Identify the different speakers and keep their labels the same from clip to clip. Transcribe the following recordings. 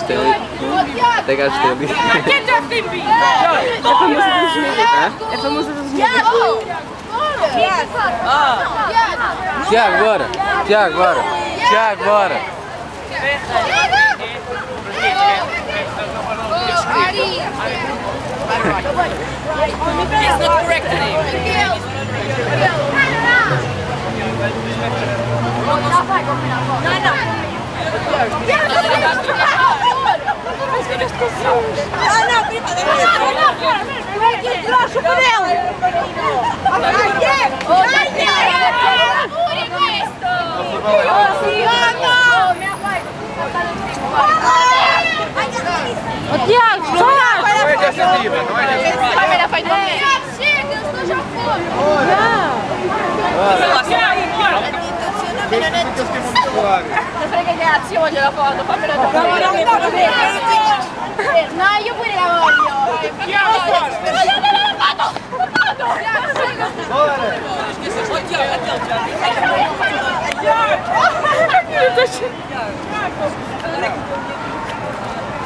Speaker 1: gostei ali. Até gostei ali.
Speaker 2: É famosa dos negros.
Speaker 1: Tiago, bora! Tiago, bora! Tiago, bora!
Speaker 3: It's not correct name.
Speaker 2: Ô Tiago,
Speaker 1: Não é dessa diva, não é dessa diva.
Speaker 2: vai melhor, faz do meio.
Speaker 4: Chega, eu estou já fome.
Speaker 2: No, io pure la voglio.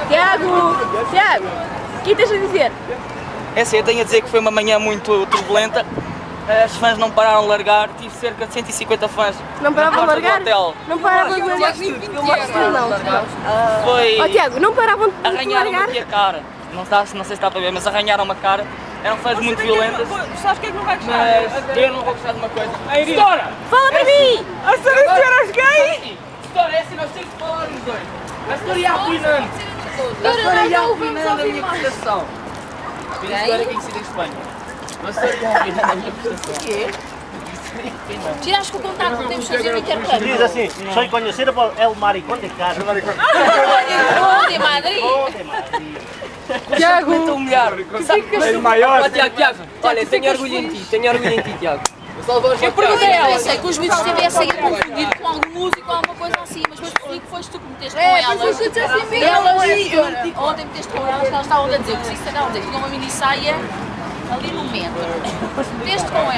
Speaker 2: Tiago, o que tens a dizer?
Speaker 5: É assim, eu tenho a dizer que foi uma manhã muito turbulenta. Os fãs não pararam de largar, tive cerca de 150 fãs.
Speaker 2: Não paravam de
Speaker 5: na porta do
Speaker 2: largar?
Speaker 5: hotel.
Speaker 2: Não paravam de largar?
Speaker 5: Foi...
Speaker 2: Ó Tiago, não paravam de
Speaker 5: Arranharam-me
Speaker 2: largar?
Speaker 5: aqui a cara. Não sei se está para ver, mas arranharam uma cara. Eram fãs muito violentas.
Speaker 3: Sabes o que é que não vai gostar?
Speaker 5: Mas eu não vou gostar de uma coisa. Estoura!
Speaker 2: Fala para mim!
Speaker 3: A senhora és gay?
Speaker 5: Estoura, é assim, nós temos que falar os dois. A história é arruinante. A história é arruinando a minha prestação. Fiz a história conhecida em Espanha. A história é arruinando a minha prestação. O quê?
Speaker 4: Tiraste com o contrato, não temos que fazer o intercâmbio.
Speaker 6: Diz assim, soy conhecer el maricón de casa.
Speaker 4: Onde, Madrid?
Speaker 5: Tiago! Muito humilhar.
Speaker 1: É maior.
Speaker 5: Tiago, olha, tenho orgulho em ti, Tiago.
Speaker 4: Eu pensei que os vídeos tivessem a confundido com algum músico ou alguma coisa assim, mas depois percebi que foste tu que meteste com elas. Ontem meteste com elas, elas estavam a dizer que se estavam a dizer que tinha uma mini saia ali no momento. Meteste com elas.